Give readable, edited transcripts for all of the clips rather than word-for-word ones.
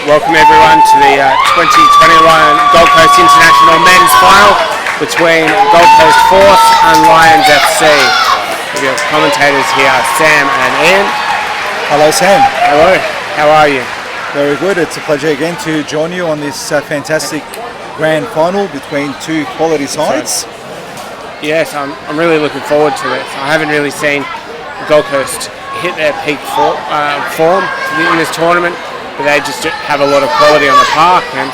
Welcome everyone to the 2021 Gold Coast International Men's Final between Gold Coast Force and Lions FC. We have commentators here, Sam and Ian. Hello Sam. Hello, how are you? Very good, it's a pleasure again to join you on this fantastic grand final between two quality sides. Yes, I'm really looking forward to it. I haven't really seen Gold Coast hit their peak form in this tournament, but they just have a lot of quality on the park, and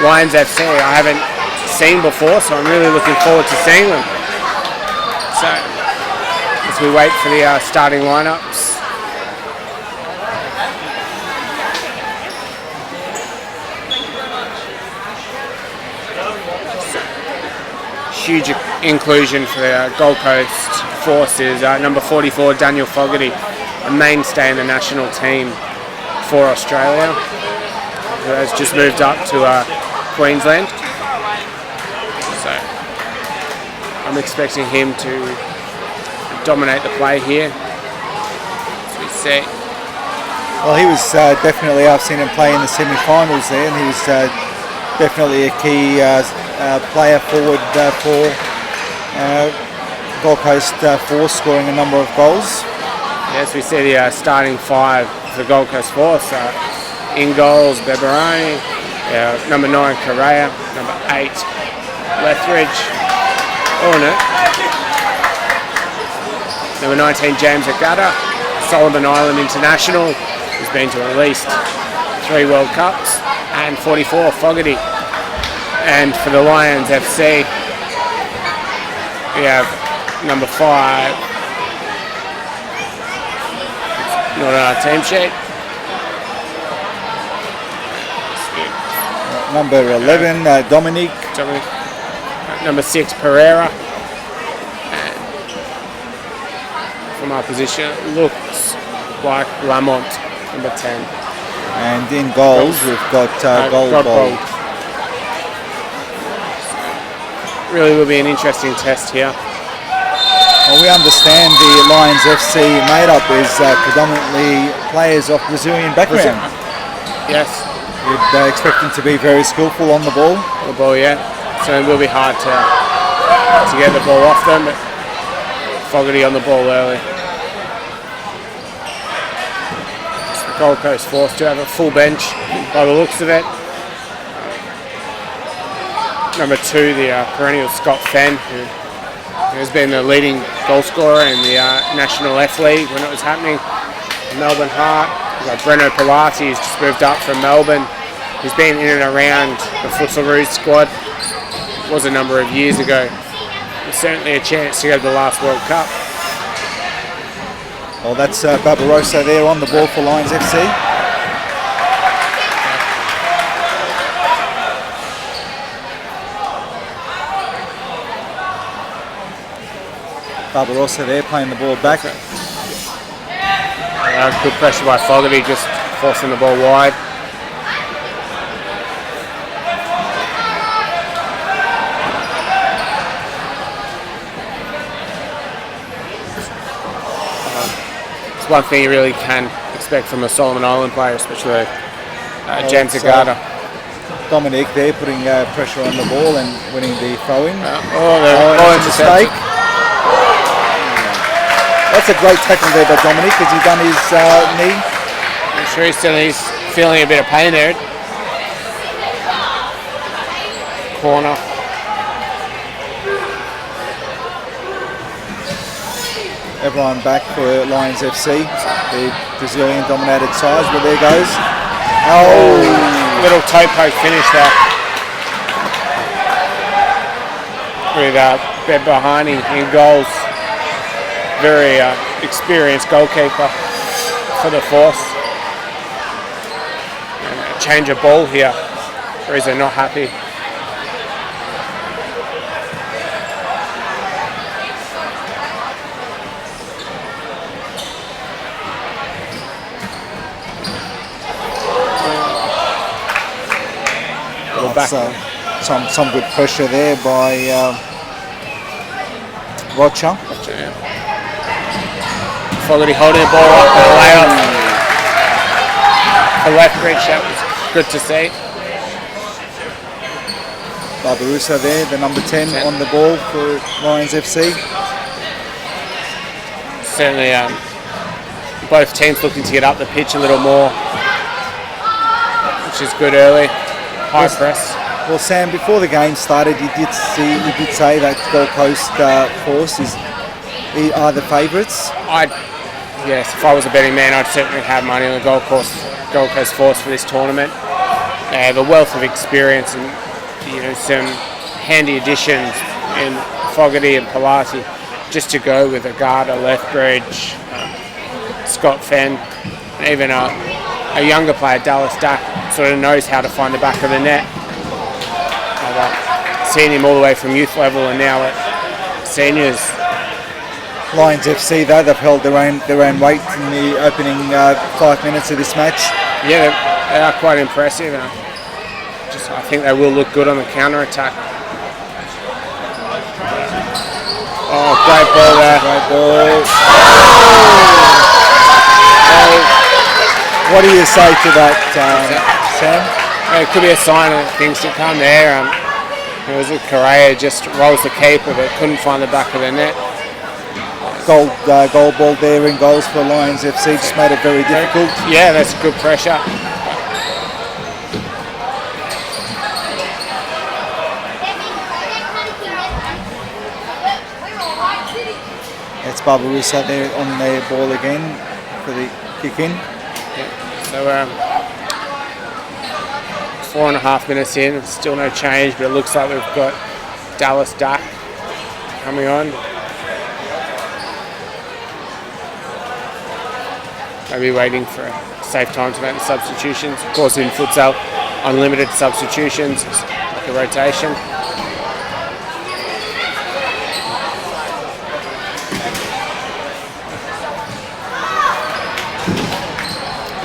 Lions FC I haven't seen before, so I'm really looking forward to seeing them. So as we wait for the starting lineups. Huge inclusion for the Gold Coast Forces. Number 44, Daniel Fogarty, a mainstay in the national team for Australia, who has just moved up to Queensland. So I'm expecting him to dominate the play here, as we see. Well, he was definitely, I've seen him play in the semi-finals there, and he was definitely a key player forward for Gold Coast Force, scoring a number of goals. Yes, we see the starting five for Gold Coast Force. In goals, Pereira, number 9, Pereira, number 8, Lethbridge, number 19, James Agata, Solomon Island international, who's been to at least 3 World Cups, and 44, Fogarty. And for the Lions FC, we have number 5, not on our team sheet. Number 11, Dominic. Number 6, Pereira. And from our position, it looks like Lamont, number 10. And in goals, we've got Godbold. Really will be an interesting test here. Well, we understand the Lions FC made-up is predominantly players of Brazilian background. Yes. You'd expect them to be very skillful on the ball. Yeah. So it will be hard to get the ball off them, but Fogarty on the ball early. The Gold Coast Force to have a full bench by the looks of it. Number 2, the perennial Scott Fenn, who has been the leading goal scorer in the National F League when it was happening. Melbourne Heart. We've got Breno Pilati, who's just moved up from Melbourne. He's been in and around the Futsal squad. It was a number of years ago. There's certainly a chance to go to the last World Cup. Well, that's Barbosa there on the ball for Lions FC. Barbosa there playing the ball back. Good pressure by Fogarty, just forcing the ball wide. It's one thing you really can expect from a Solomon Island player, especially James Agata. Dominic there putting pressure on the ball and winning the throw-in. The mistake. That's a great tackle there by Dominic. Has he done his knee? I'm sure he's feeling a bit of pain there. Corner. Everyone back for Lions FC, the Brazilian dominated sides, but there goes. Oh! Little toe poke finish there. With Bebahani in goals. Very experienced goalkeeper for the Force. And a change of ball here, or is they not happy? Some good pressure there by Rocha. Fogarty holding the ball up and a layoff for Lethbridge. That was good to see. Barbosa there, the number 10 on the ball for Lions FC. Certainly, both teams looking to get up the pitch a little more, which is good early. High press. Well, Sam, before the game started, you did say that Gold Coast Force are the favourites. Yes, if I was a betting man, I'd certainly have money on the Gold Coast Force for this tournament. They have a wealth of experience and some handy additions in Fogarty and Pilati, just to go with Agata, Lethbridge, Scott Fenn, and even a younger player, Dallas Dack, sort of knows how to find the back of the net. I've seen him all the way from youth level and now at seniors. Lions FC, though, they've held their own weight in the opening 5 minutes of this match. Yeah, they are quite impressive. I think they will look good on the counter-attack. Oh, great ball there. Great ball. What do you say to that, Sam? It could be a sign of things to come there. It was Pereira just rolls the keeper but couldn't find the back of the net. Godbold there in goals for Lions FC, just made it very difficult. Yeah, that's good pressure. It's Barbosa there on the ball again for the kick in. Yeah. So 4.5 minutes in, still no change, but it looks like we've got Dallas Dack coming on. Maybe waiting for a safe time to make the substitutions. Of course, in futsal, unlimited substitutions, it's like a rotation.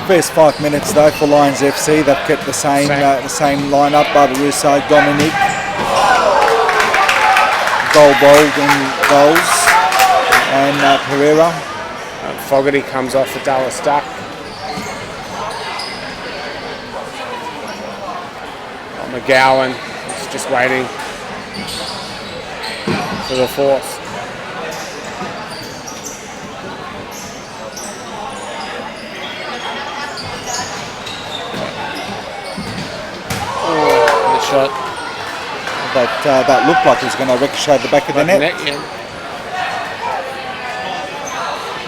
First 5 minutes though for Lions FC, they've kept the same lineup. Barbosa, Dominic, Godbold in goals, and Pereira. Fogarty comes off for Dallas Dack. McGowan is just waiting for the fourth. Shot. That looked like it was going to ricochet the back of the net. Yeah.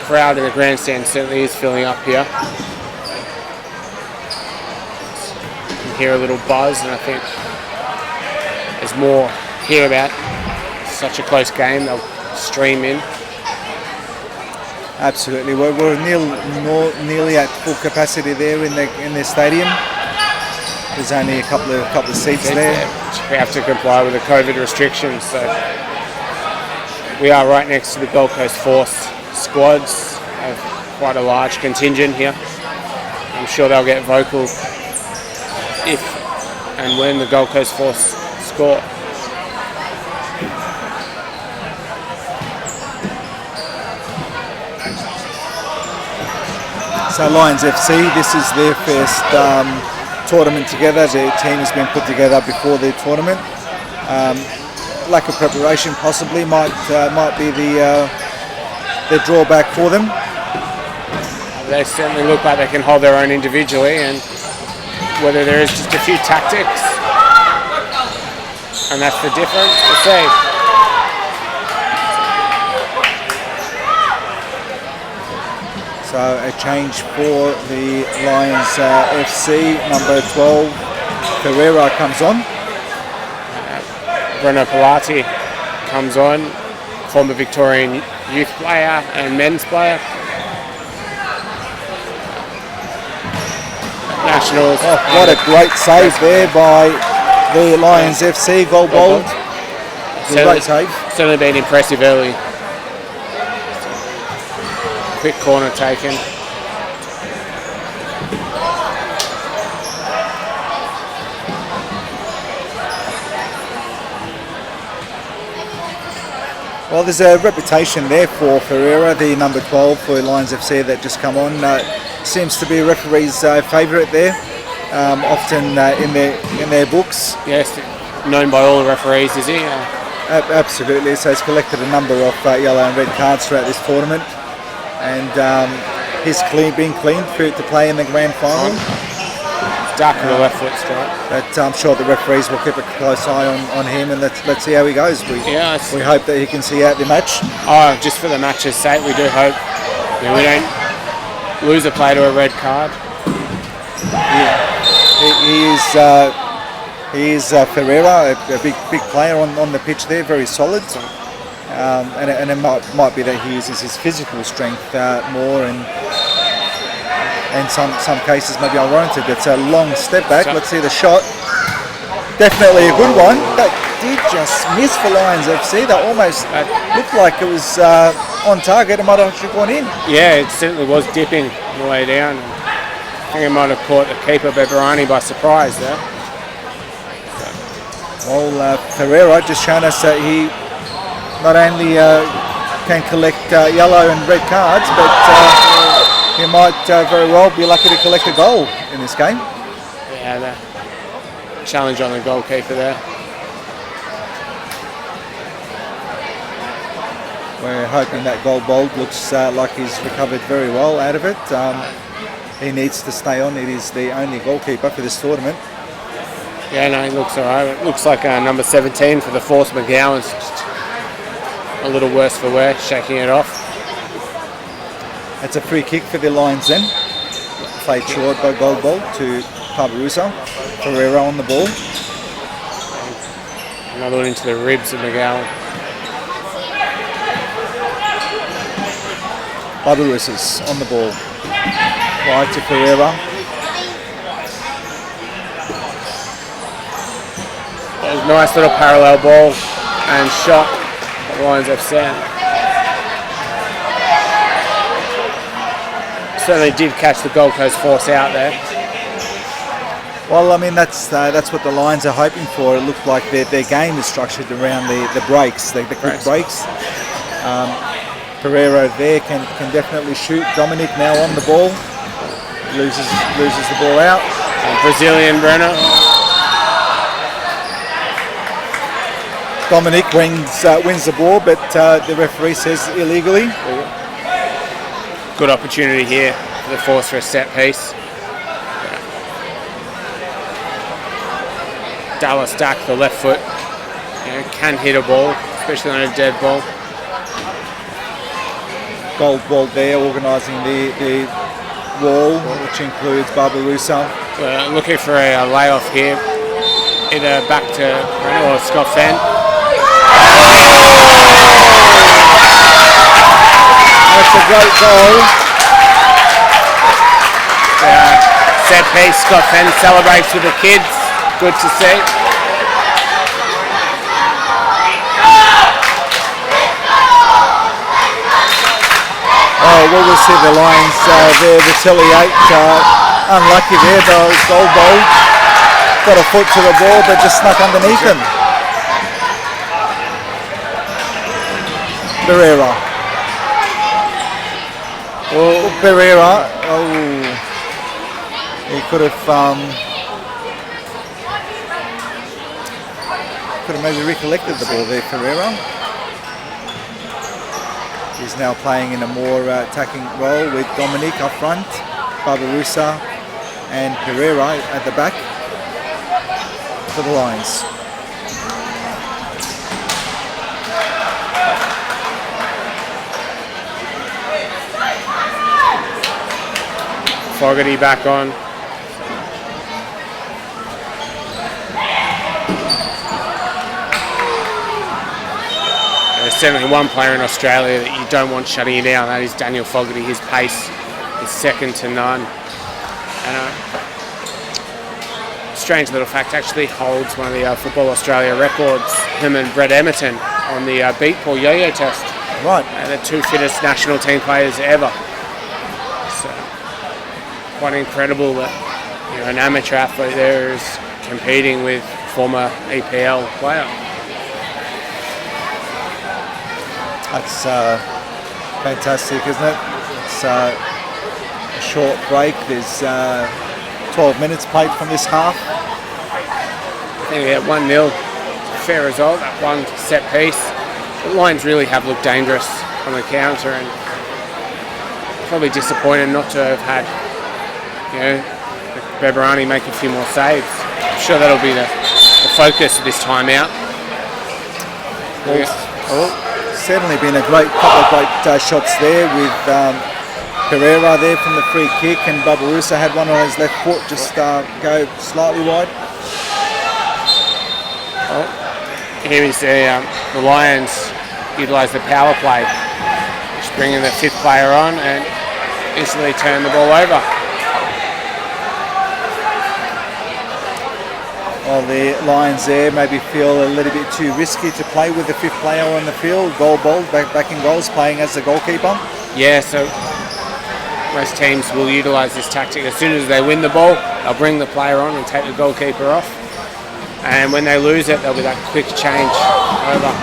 Crowd in the grandstand certainly is filling up here. You can hear a little buzz, and I think there's more here about such a close game. They'll stream in. Absolutely, we're nearly at full capacity there in the stadium. There's only a couple of seats there. We have to comply with the COVID restrictions, so we are right next to the Gold Coast Force squads. They have quite a large contingent here. I'm sure they'll get vocal if and when the Gold Coast Force score. So Lions FC, this is their first tournament together. Their team has been put together before the tournament. Lack of preparation possibly might be the drawback for them. They certainly look like they can hold their own individually, and whether there is just a few tactics, and that's the difference, we'll see. So a change for the Lions FC, number 12, Pereira comes on. Bruno Pilati comes on, former Victorian youth player and men's player. Nationals. Oh, what a great save there by the Lions FC, Godbold. Great save. Certainly been impressive early. Quick corner taken. Well, there's a reputation there for Pereira, the number 12 for Lions FC that just come on. Seems to be a referee's favourite there. often in their books. Yes, known by all the referees, is he? Absolutely. So he's collected a number of yellow and red cards throughout this tournament, and he's been clean to play in the grand final. Dark on the left foot strike. But I'm sure the referees will keep a close eye on him, and let's see how he goes. We hope that he can see out the match. Oh, just for the match's sake, we do hope. We don't lose a player to a red card. He is Pereira, a big player on the pitch there, very solid. And it might be that he uses his physical strength more, and some cases maybe unwarranted. It's a long step back. Let's see the shot. Definitely a good one. That did just miss for Lions FC. That almost looked like it was on target. It might have actually gone in. Yeah, it certainly was dipping on the way down. I think it might have caught the keeper Beberani by surprise there. Well, Pereira just shown us that he not only can collect yellow and red cards, but he might very well be lucky to collect a goal in this game. Yeah, the challenge on the goalkeeper there. We're hoping that Godbold looks like he's recovered very well out of it. He needs to stay on. It is the only goalkeeper for this tournament. Yeah, no, he looks alright. It looks like number 17 for the Force McGowan's just a little worse for wear, shaking it off. It's a free kick for the Lions then. Played short by Godbold to Barbosa. Pereira on the ball. Another one into the ribs of McGowan. Barbosa's on the ball. Wide to Pereira. That was a nice little parallel ball and shot at Lions FC. Certainly did catch the Gold Coast Force out there. Well, I mean, that's what the Lions are hoping for. It looked like their game is structured around the breaks, the quick breaks. Pereira there can definitely shoot. Dominic now on the ball. Loses the ball out. And Brazilian Brenner. Dominic wins the ball, but the referee says illegally. Good opportunity here for the Force for a set piece. Dallas Stack, the left foot, can hit a ball, especially on a dead ball. Godbold there organising the wall, which includes Barbosa. Looking for a layoff here, either back to Brenner or Scott Fenn. That's a great goal. Set piece, Scott Fenn celebrates with the kids. Good to see. Oh, well, we'll see the Lions there retaliate. Unlucky there, though. Godbold got a foot to the ball, but just snuck underneath him. Pereira. Well, Pereira. Oh, he could have maybe recollected the ball there, Pereira. He's now playing in a more attacking role with Dominic up front, Barbosa and Pereira at the back for the Lions. Fogarty back on. There's certainly one player in Australia that you don't want shutting you down. That is Daniel Fogarty. His pace is second to none. And a strange little fact, actually holds one of the Football Australia records, him and Brett Emerton on the beat Paul yo-yo test. Right. The two fittest national team players ever. So quite incredible that an amateur athlete there is competing with former EPL player. That's fantastic, isn't it? It's a short break. There's 12 minutes played from this half. I think we had 1-0. Fair result, that one set piece. The Lions really have looked dangerous on the counter, and probably disappointed not to have had, Beberani make a few more saves. I'm sure that'll be the focus this time out. Certainly been a couple of great shots there with Pereira there from the free kick, and Barbosa had one on his left foot just go slightly wide. Here we see the Lions utilise the power play, just bringing the fifth player on and instantly turn the ball over. Well, the Lions there maybe feel a little bit too risky to play with the fifth player on the field. Godbold back in goals, playing as the goalkeeper. Yeah, so most teams will utilise this tactic. As soon as they win the ball, they'll bring the player on and take the goalkeeper off. And when they lose it, there'll be that quick change over.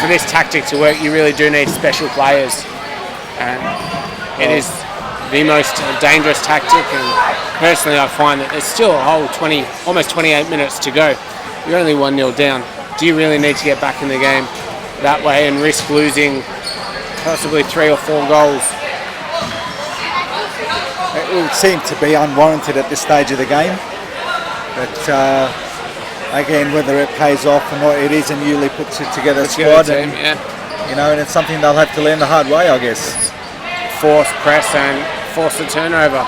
For this tactic to work, you really do need special players. And it is the most dangerous tactic, and personally I find that there's still a whole almost 28 minutes to go. You're only 1-0 down. Do you really need to get back in the game that way and risk losing possibly 3 or 4 goals? It would seem to be unwarranted at this stage of the game, but again, whether it pays off or not, it is a newly put together squad, team, and it's something they'll have to learn the hard way, I guess. Force press and force the turnover.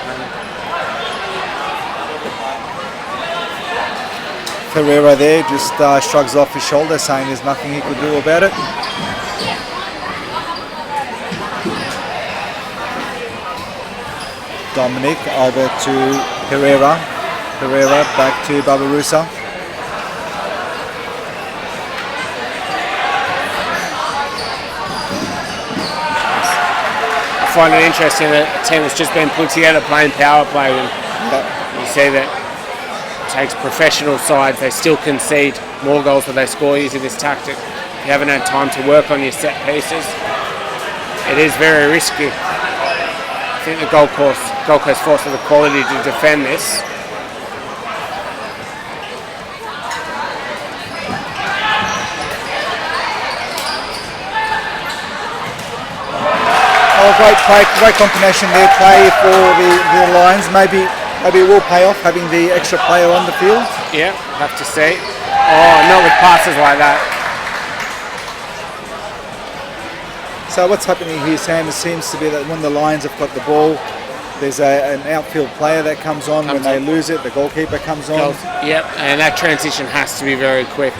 Pereira there just shrugs off his shoulder, saying there's nothing he could do about it. Dominic over to Pereira. Pereira back to Barbosa. I find it interesting that a team that's just been put together playing power play, and you see that it takes professional sides, they still concede more goals than they score using this tactic. If you haven't had time to work on your set pieces, it is very risky. I think the Gold Coast Force have the quality to defend this. Oh, great play, great combination there, play for the Lions. Maybe it will pay off having the extra player on the field. Yeah, have to see. Oh, not with passes like that. So what's happening here, Sam, it seems to be that when the Lions have got the ball, there's an outfield player that comes on. When they lose it, the goalkeeper comes on. Yep, and that transition has to be very quick.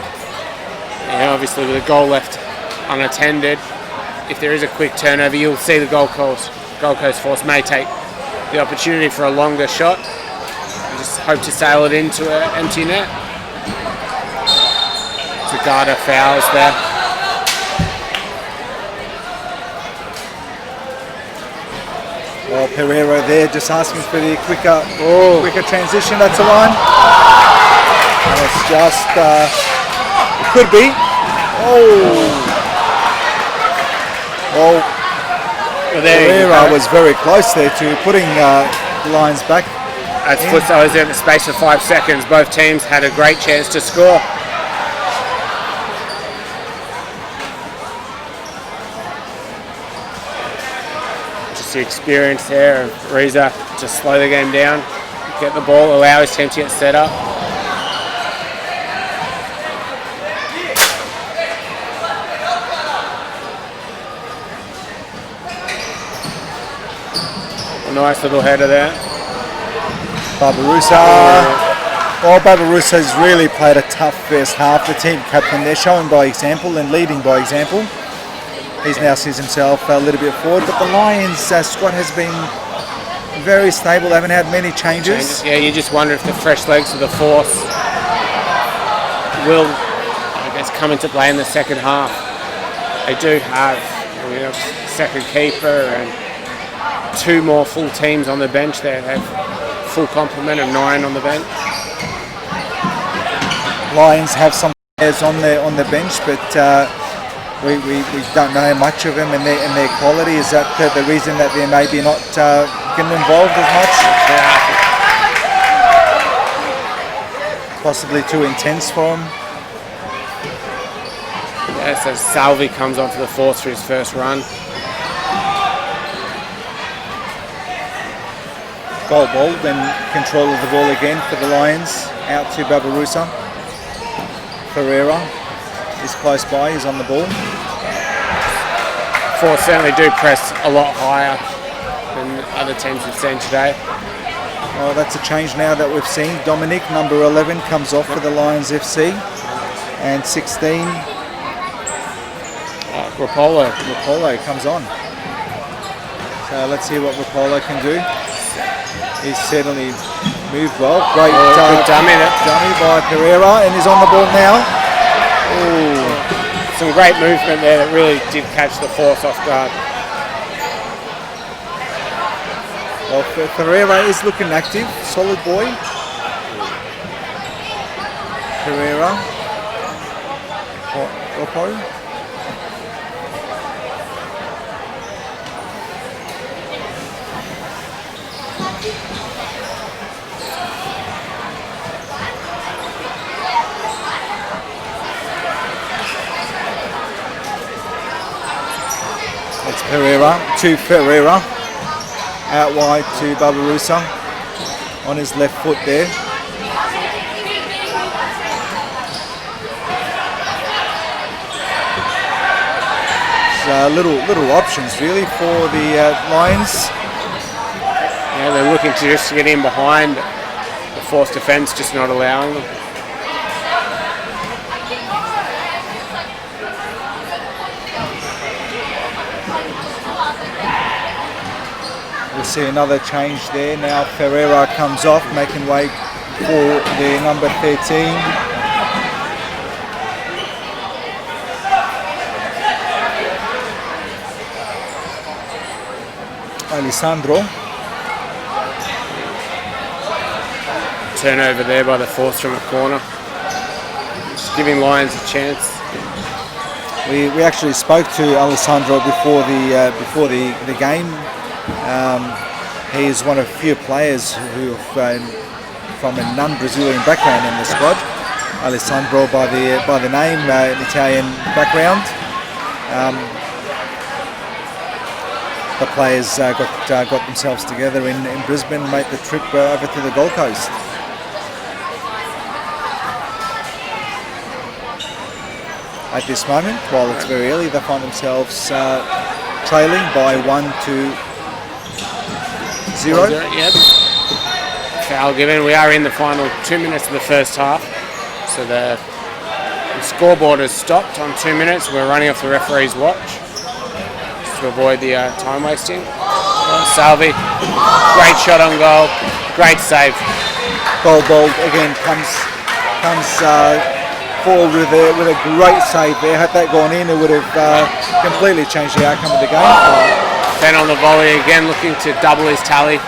Obviously with a goal left unattended, if there is a quick turnover, you'll see the Gold Coast Force may take the opportunity for a longer shot and just hope to sail it into an empty net. Zagata fouls there. Well, Pereira there just asking for the quicker transition. That's a line. And it's just, it could be. Well, Pereira was very close there to putting the Lions back. As Futsal was there in the space of 5 seconds, both teams had a great chance to score. Just the experience there of Reza to slow the game down, get the ball, allow his team to get set up. A nice little header there. Barbosa. Well, Barbosa's really played a tough first half. The team captain, they're showing by example and leading by example. He's now sees himself a little bit forward, but the Lions squad has been very stable. They haven't had many changes. Yeah, you just wonder if the fresh legs of the Force will, come into play in the second half. They do have second keeper and 2 more full teams on the bench there. They have full complement of 9 on the bench. Lions have some players on the bench, but we don't know much of them and their quality. Is that the reason that they're maybe not getting involved as much? Possibly too intense for them. Yeah, so Salvi comes onto the force for his first run. Godbold in control of the ball again for the Lions. Out to Barbosa. Pereira is close by. He's on the ball. Force certainly do press a lot higher than other teams we've seen today. Well, that's a change now that we've seen. Dominic, number 11, comes off for the Lions FC. And 16, Ropolo comes on. So let's see what Ropolo can do. He's certainly moved well. Great good dummy by Pereira, and he's on the ball now. Ooh, some great movement there that really did catch the force off guard. Well, Pereira is looking active, solid boy. Pereira, Ropolo. It's Pereira to Ferreira, out wide to Barbosa on his left foot there. So little options really for the Lions. Yeah, they're looking to just get in behind the force defence, just not allowing them. We'll see another change there. Now Ferreira comes off, making way for the number 13. Alessandro. Turnover there by the force from the corner. Just giving Lions a chance. We actually spoke to Alessandro before the game. He is one of a few players who are from a non-Brazilian background in the squad. Alessandro by the name, an Italian background. The players got themselves together in Brisbane and made the trip over to the Gold Coast. At this moment, while it's very early, they find themselves trailing by 1-0. Yep. Foul given. We are in the final 2 minutes of the first half. So the scoreboard has stopped on 2 minutes. We're running off the referee's watch just to avoid the time wasting. Salvi, great shot on goal, great save. Godbold again comes forward with a great save there. Had that gone in, it would have completely changed the outcome of the game. Ben on the volley again, looking to double his tally.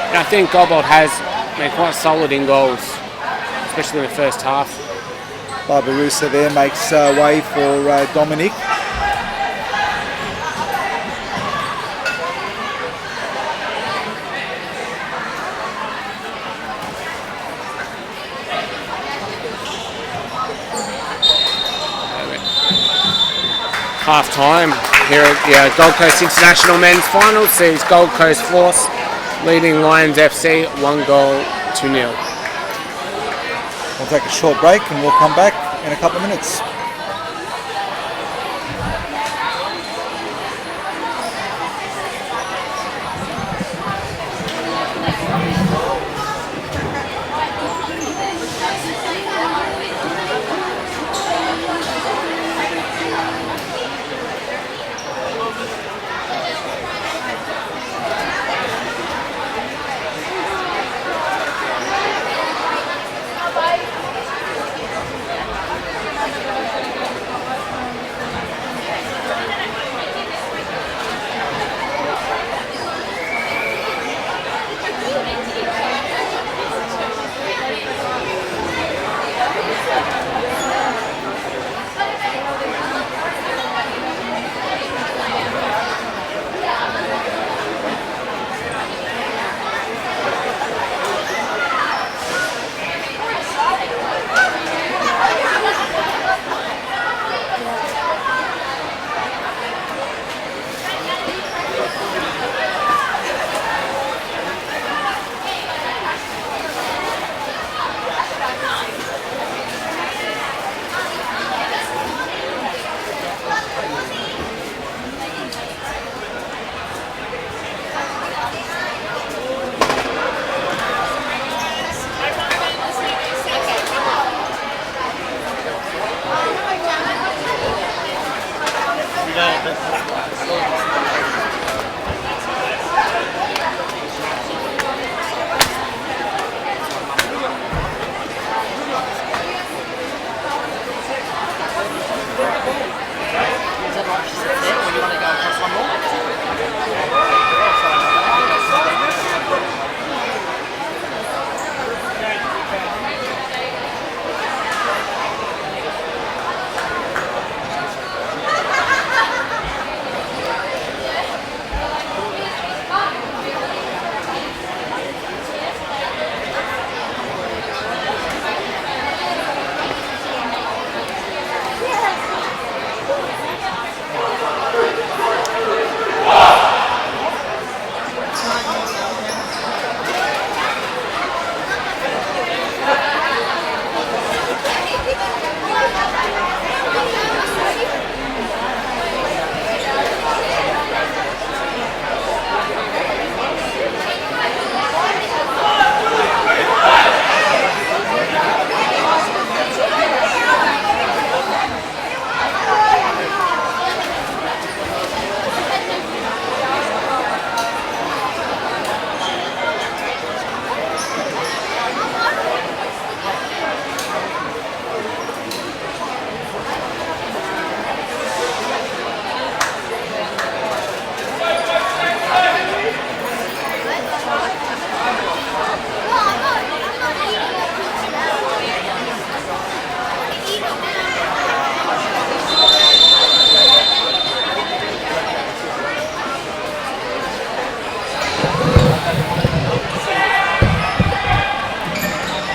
And I think Godbold has been quite solid in goals, especially in the first half. Barbosa there makes way for Dominic. Half time here at the Gold Coast International Men's Final sees Gold Coast Force leading Lions FC 1-0. We'll take a short break and we'll come back in a couple of minutes.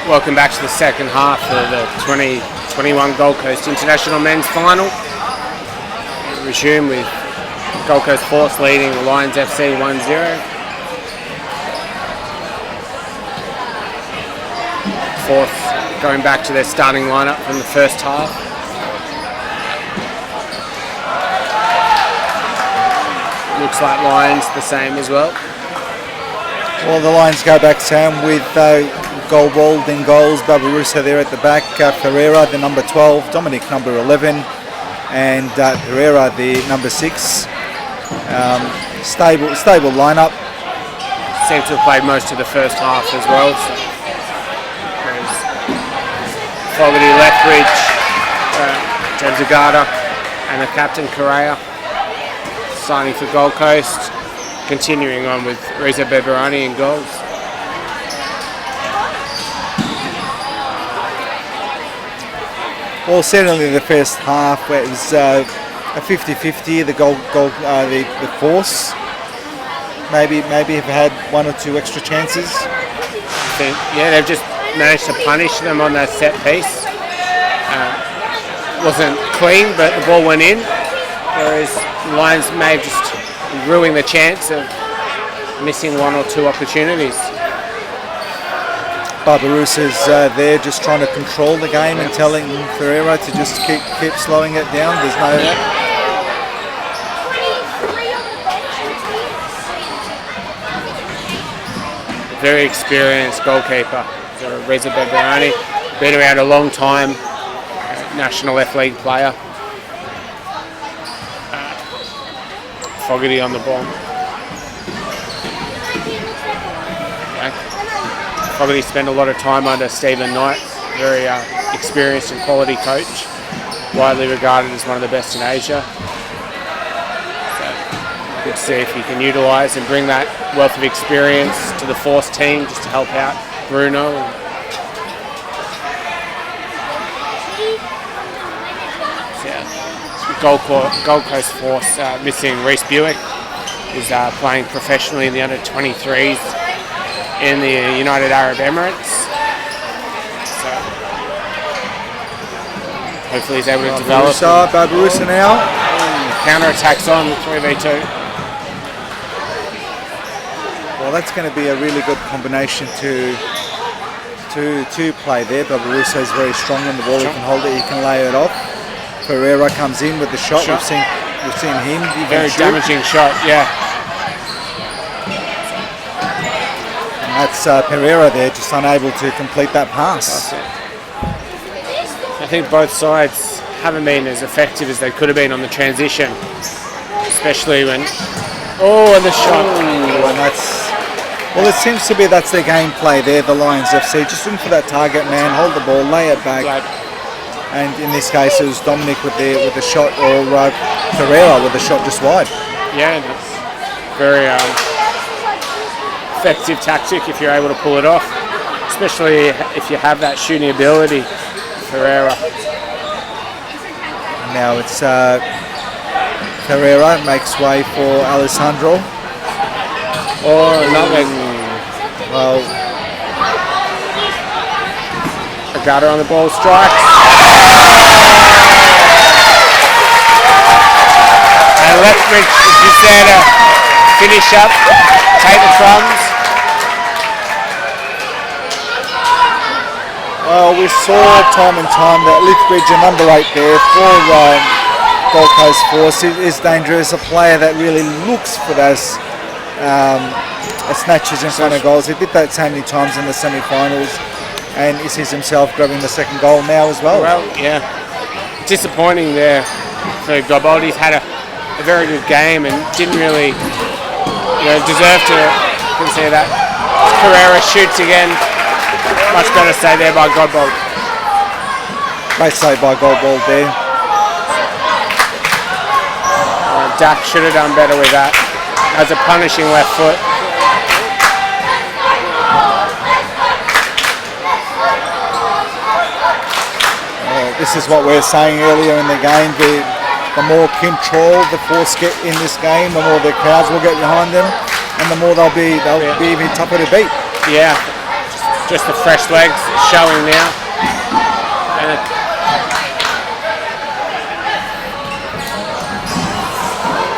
Welcome back to the second half of the 2021 Gold Coast International Men's Final. We resume with Gold Coast Force leading the Lions FC 1-0. Force going back to their starting lineup from the first half. Looks like Lions the same as well. Well, the Lions go back, Sam, with Godbold in goals, Barbosa there at the back, Pereira the number 12, Dominic number 11, and Pereira the number 6. Stable lineup. Seem to have played most of the first half as well. So there's Fogarty, Lethbridge, James Agata, and the captain Pereira signing for Gold Coast. Continuing on with Reza Beberani in goals. Well, certainly the first half where it was a 50-50, the Force maybe have had one or two extra chances. I think, yeah, they've just managed to punish them on that set piece. Wasn't clean, but the ball went in, whereas Lions may have just ruined the chance of missing one or two opportunities. Barbosa's there just trying to control the game and telling Pereira to just keep slowing it down. There's no... Very experienced goalkeeper, Reza Beberani. Been around a long time, National F League player. Fogarty on the ball. Fogarty spent a lot of time under Stephen Knight, very experienced and quality coach, widely regarded as one of the best in Asia. So good to see if he can utilise and bring that wealth of experience to the Force team just to help out Bruno. Gold Coast Force missing Reece Buick, who's playing professionally in the under-23s in the United Arab Emirates. So hopefully he's able to develop. Barbosa now. Counter-attacks on 3v2. Well, that's going to be a really good combination to play there. Barbosa is very strong on the ball. He can hold it, he can lay it off. Pereira comes in with the shot. We've seen him. Very damaging shot, yeah. And that's Pereira there, just unable to complete that pass. I think both sides haven't been as effective as they could have been on the transition, especially when. Oh, and the shot. Ooh, and well, it seems to be that's their gameplay there, the Lions FC. Just looking for that target man, hold the ball, lay it back. And in this case, it was Dominic with the shot, or Pereira with the shot just wide. Yeah, that's very effective tactic if you're able to pull it off, especially if you have that shooting ability, Pereira. Now it's Pereira makes way for Alessandro. Oh, nutmeg. Well, Agata on the ball, strikes. And Lethbridge is just there to finish up, take the crumbs. Well, we saw time and time that Lethbridge, a number 8 there for Gold Coast Force, is dangerous. A player that really looks for those snatches in front of goals. He did that so many times in the semi-finals, and he sees himself grabbing the second goal now as well. Well, yeah, disappointing there for Godbold. He's had a very good game and didn't really, deserve to consider that. Pereira shoots again. Much better save there by Godbold. Great save by Godbold there. Dak should have done better with that. As a punishing left foot. This is what we were saying earlier in the game. The more control the Force get in this game, the more the crowds will get behind them, and the more they'll be even tougher to beat. Yeah, just the fresh legs showing now. And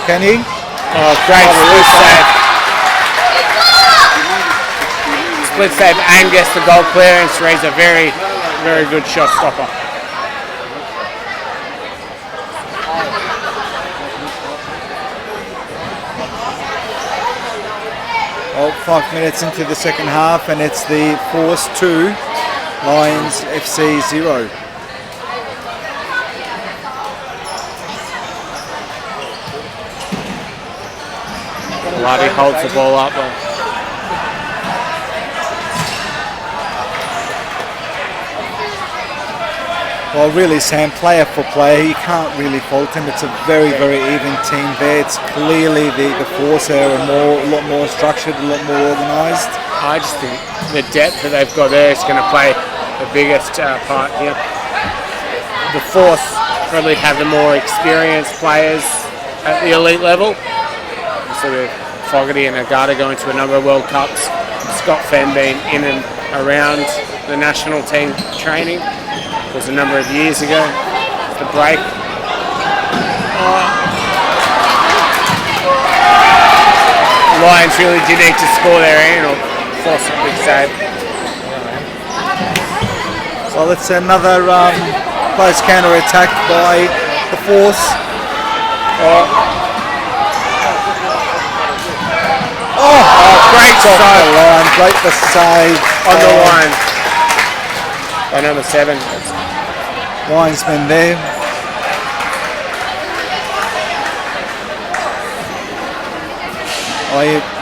Kenny? Oh, great split save. Split save and gets the goal clearance. He's a very, very good shot stopper. Well, 5 minutes into the second half, and it's the Force 2, Lions FC 0. Lottie holds the ball up. Well, really, Sam, player for player, you can't really fault him. It's a very, very even team there. It's clearly the Force are a lot more structured, a lot more organised. I just think the depth that they've got there is going to play the biggest part here. The Force probably have the more experienced players at the elite level. So with Fogarty and Agata going to a number of World Cups, Scott Fenn being in and around the national team training. It was a number of years ago. The break. Lions really did need to score there and or force a big save. Well, it's another close counter attack by the Force. Great save. Great the save On the line. By number 7. Linesman there.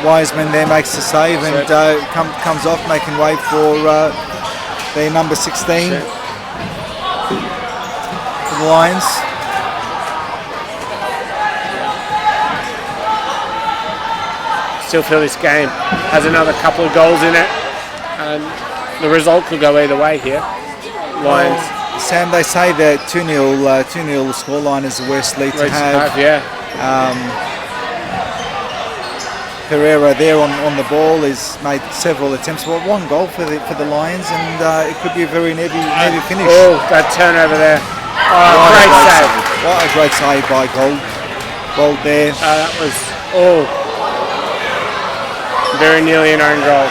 Wiseman there makes the save and comes off, making way for the number 16 for the Lions. Still feel this game has another couple of goals in it, and the result could go either way here. Lions. Sam, they say that 2-0 scoreline is the worst lead to have. Pereira there on the ball has made several attempts, but one goal for the Lions, and it could be a very nearly finish. Oh, that turnover there! Great save! What a great save by Gold there. That was very nearly an own goal.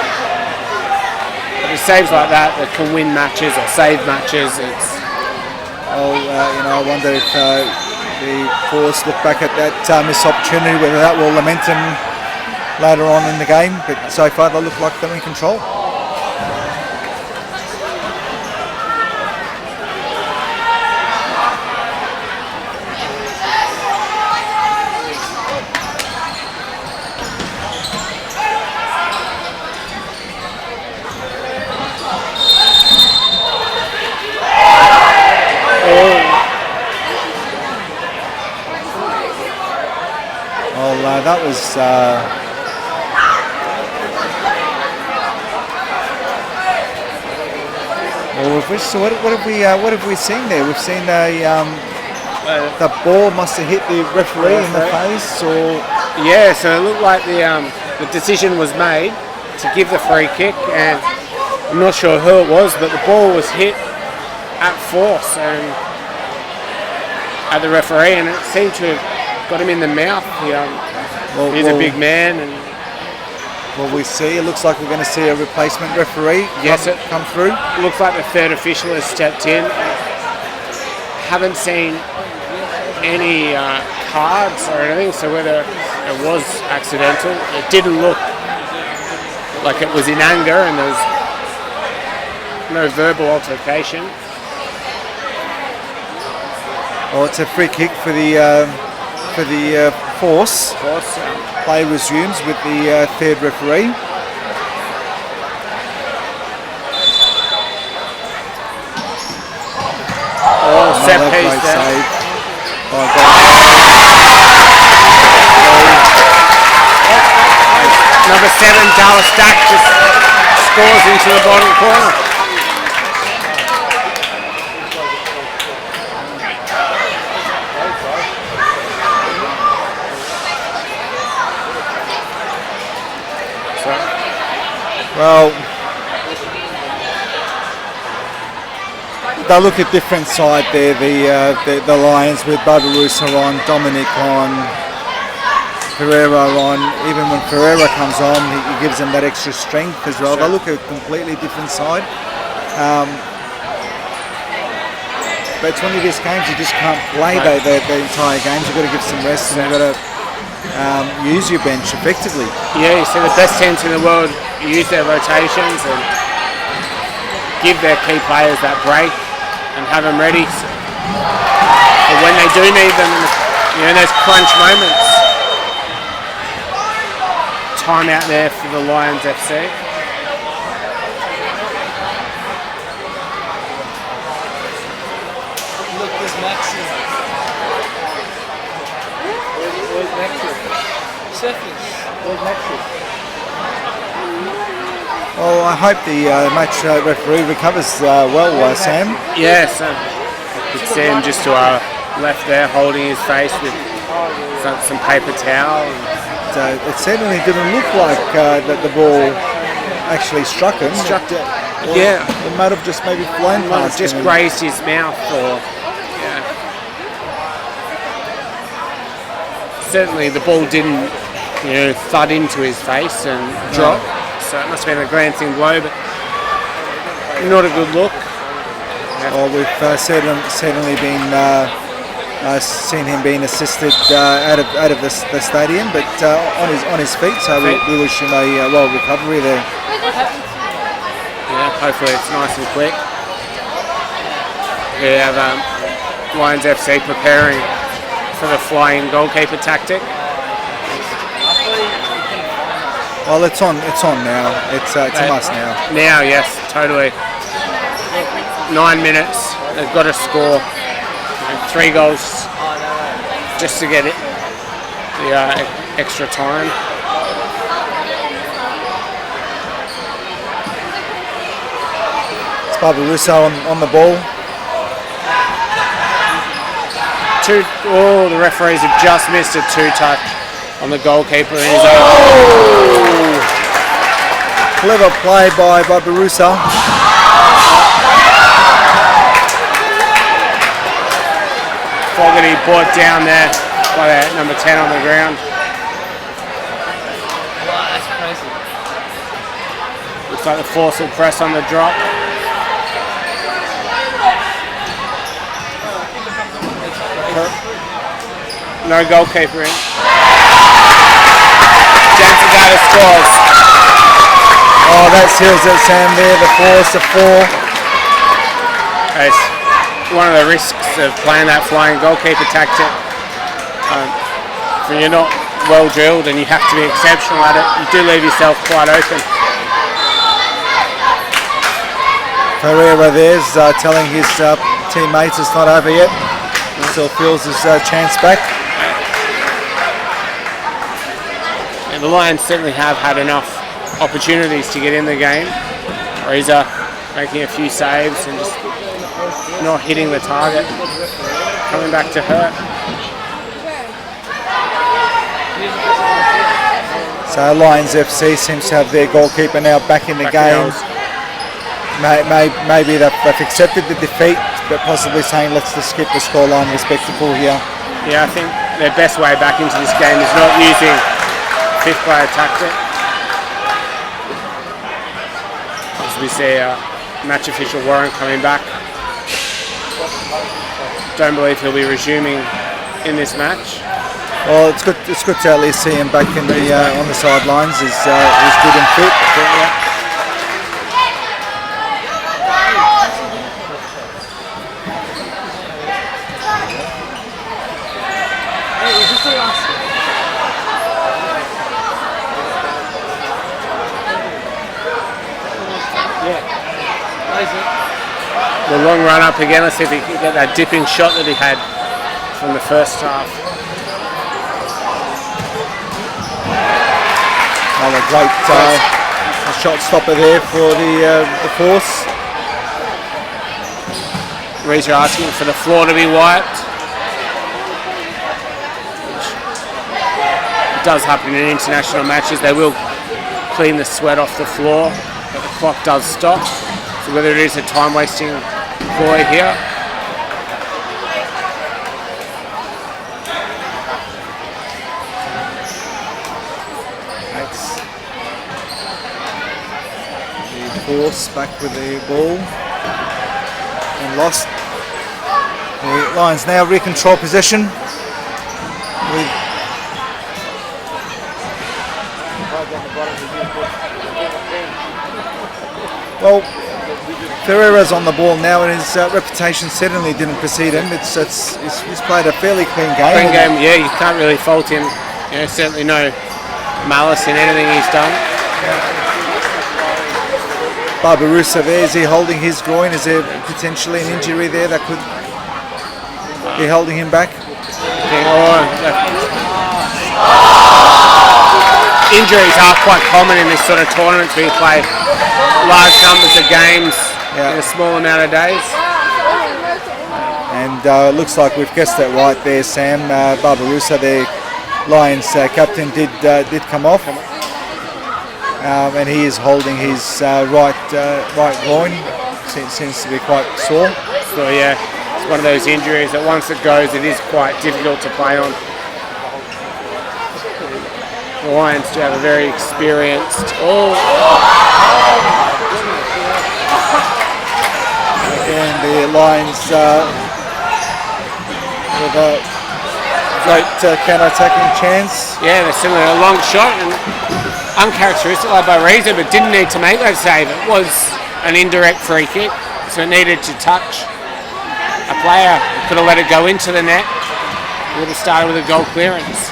But saves like that can win matches or save matches. I wonder if the Force look back at that missed opportunity, whether that will lament them later on in the game. But so far, they look like they're in control. that was. So what have we seen there? We've seen the ball must have hit the referee in the face, or yeah. So it looked like the decision was made to give the free kick, and I'm not sure who it was, but the ball was hit at force and at the referee, and it seemed to have got him in the mouth. He's a big man, and well, we see. It looks like we're going to see a replacement referee come through. Looks like the third official has stepped in. Haven't seen any cards or anything, so whether it was accidental, it didn't look like it was in anger, and there was no verbal altercation. Well, it's a free kick for the Force. Play resumes with the third referee. Oh, set piece there. Save. Number 7, Dallas Stack, just scores into the bottom corner. Well, they look a different side there. The Lions with Barbosa on, Dominic on, Pereira on. Even when Pereira comes on, he gives them that extra strength as well. They look a completely different side. But it's one of these games you just can't play the entire games. You've got to give some rest, and you've got to use your bench effectively. Yeah, you see the best teams in the world use their rotations and give their key players that break and have them ready. But when they do need them, those crunch moments. Time out there for the Lions FC. Look, there's Maxi. Where's Maxi? Surface. Where's Maxi? Well, I hope the match referee recovers well, Sam. Yes, you could see him just to our left there, holding his face with some paper towel. It certainly didn't look like that the ball actually struck him. Yeah. It might have just maybe flown past him. Just grazed his mouth, or certainly the ball didn't, thud into his face and drop. So it must have been a glancing blow, but not a good look. Well, we've certainly been seen him being assisted out of the stadium, but on his feet. So we wish him a well recovery there. Yeah, hopefully it's nice and quick. We have Lions FC preparing for the flying goalkeeper tactic. Well, it's on now. It's a must now. Now, yes, totally. 9 minutes. They've got to score 3 goals just to get it. The extra time. It's Barbosa on the ball. The referees have just missed a 2-touch on the goalkeeper. Clever play by Barbosa. Fogarty brought down there by that number 10 on the ground. Wow, that's crazy. Looks like the Force will press on the drop. No goalkeeper in. Jensen Data scores. Oh, that seals it, Sam, there. The Force, the 4. It's one of the risks of playing that flying goalkeeper tactic. If you're not well drilled and you have to be exceptional at it, you do leave yourself quite open. Pereira there's telling his teammates it's not over yet. Still feels his chance back. the Lions certainly have had enough opportunities to get in the game. Reza making a few saves and just not hitting the target. Coming back to her. So Lions FC seems to have their goalkeeper now back in the game. Maybe they've accepted the defeat, but possibly saying let's just skip the scoreline respectable here. Yeah, I think their best way back into this game is not using fifth player tactic. As we see match official Warren coming back. Don't believe he'll be resuming in this match. Well, it's good to at least see him back in the on the sidelines. He's good and fit. The long run up again. Let's see if he can get that dipping shot that he had from the first half. Another great shot stopper there for the Force. Reza asking for the floor to be wiped. Which does happen in international matches. They will clean the sweat off the floor, but the clock does stop. So whether it is a time-wasting ploy here. The Force back with the ball and lost. The Lions now recontrol possession with Pereira's on the ball now, and his reputation certainly didn't precede him. He's played a fairly clean game. Clean game, yeah. You can't really fault him. You know, certainly no malice in anything he's done. Barbosa there, is he holding his groin? Is there potentially an injury there that could be holding him back? Injuries are quite common in this sort of tournament where you play large numbers of games in a small amount of days. And looks like we've guessed that right there, Sam. Barbosa, the Lions captain, did come off. And he is holding his right groin. Seems to be quite sore. So yeah, it's one of those injuries that once it goes, it is quite difficult to play on. The Lions do have a very experienced. And the Lions with a great counter-attacking chance. Yeah, they're similar. A long shot and uncharacteristic like by Reza, but didn't need to make that save. It was an indirect free kick, so it needed to touch a player. Could have let it go into the net. Would have started with a goal clearance.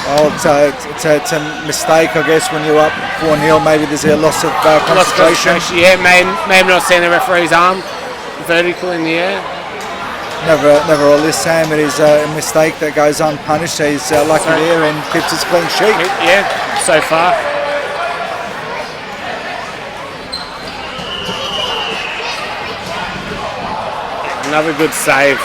Well, it's a mistake, I guess, when you're up 4-0. Maybe there's a loss of concentration. Yeah, may have not seen the referee's arm vertical in the air. Never all this, Sam. It is a mistake that goes unpunished. He's lucky there and keeps his clean sheet. Yeah, so far. Another good save.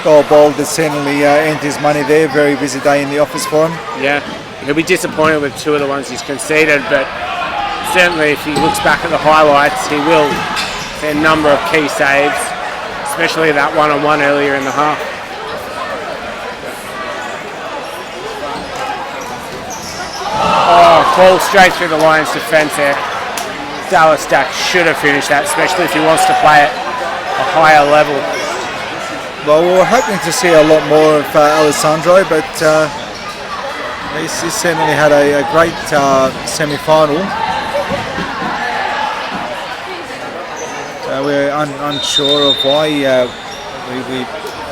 Godbold has certainly earned his money there. Very busy day in the office for him. Yeah, he'll be disappointed with two of the ones he's conceded, but certainly if he looks back at the highlights, he will see a number of key saves, especially that one-on-one earlier in the half. Oh, ball straight through the Lions' defence there. Dallas Stack should have finished that, especially if he wants to play at a higher level. Well, we were hoping to see a lot more of Alessandro, but he's certainly had a great semi-final. We're unsure of why we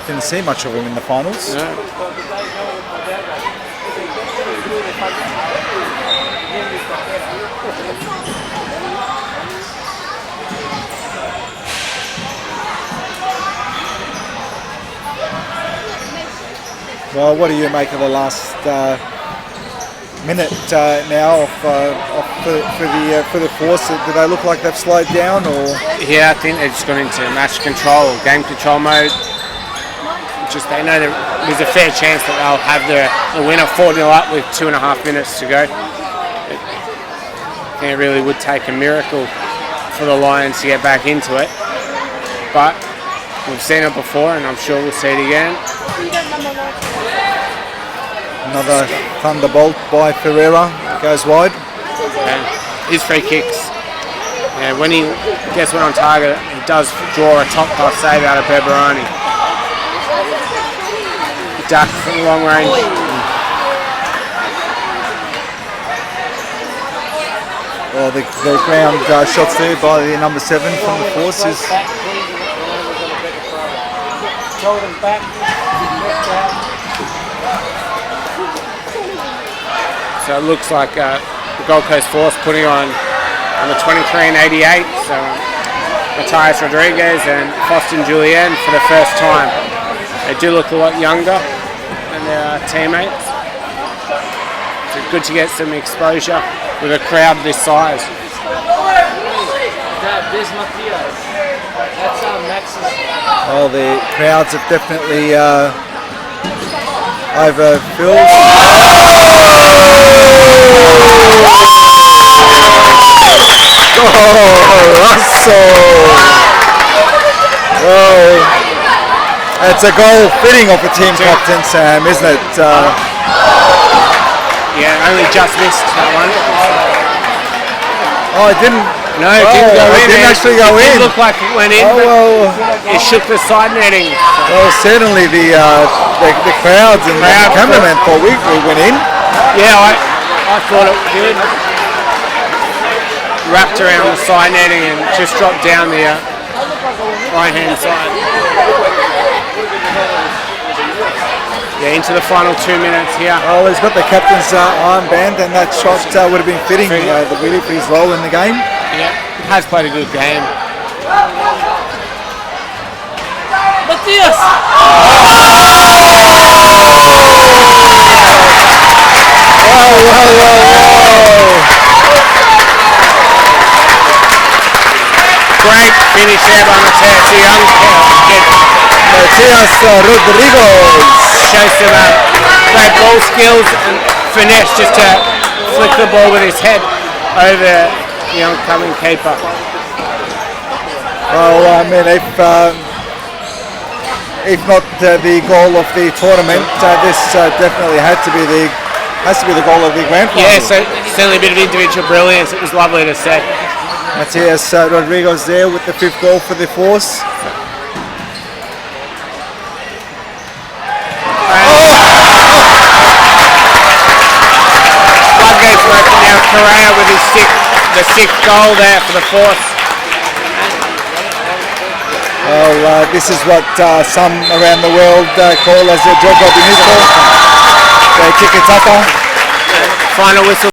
didn't see much of him in the finals. No. Well, what do you make of the last minute now for the Force? Do they look like they've slowed down, or? Yeah, I think they've just gone into match control, game control mode. Just they know there's a fair chance that they'll have the winner 4-0 up with 2.5 minutes to go. I think it really would take a miracle for the Lions to get back into it, but we've seen it before, and I'm sure we'll see it again. Another thunderbolt by Pereira goes wide. His free kicks. Yeah, when he gets one on target, he does draw a top class save out of Berberoni. Duck from long range. Well, the ground shots there by the number 7 from the Forces. So it looks like the Gold Coast Force putting on number 23 and 88. So Matthias Rodriguez and Faustin Julien for the first time. They do look a lot younger than their teammates. So good to get some exposure with a crowd this size. There's Matthias. That's how Max is. Well, the crowds have definitely overfilled. Oh, Russell! Oh, it's a goal fitting of a team captain, Sam, isn't it? Yeah, only just missed that one. Oh, it didn't. No, it didn't go in. It didn't actually go in. It didn't look like it went in, Oh, but it shook the side netting. well, certainly the crowds and the cameraman thought we went in. Yeah, I thought it did. Wrapped around the side netting and just dropped down the right-hand side. Yeah, into the final 2 minutes here. Oh, he's got the captain's armband, and that shot would have been fitting, really, for his role in the game. Yeah, has played a good game. Matthias! Whoa. Great finish there by Matthias, the young kid. Matthias Rodriguez. Shows some great ball skills and finesse just to flick the ball with his head over the oncoming keeper. Well, I mean, if not the goal of the tournament, this definitely has to be the goal of the grand final. Yeah, so certainly a bit of individual brilliance. It was lovely to see. Matthias Rodriguez there with the 5th goal for the Force. Floodgates open now. Pereira with the 6th goal there for the Force. Well, this is what some around the world call as a jogo bonito. The tiki-taka. Final whistle.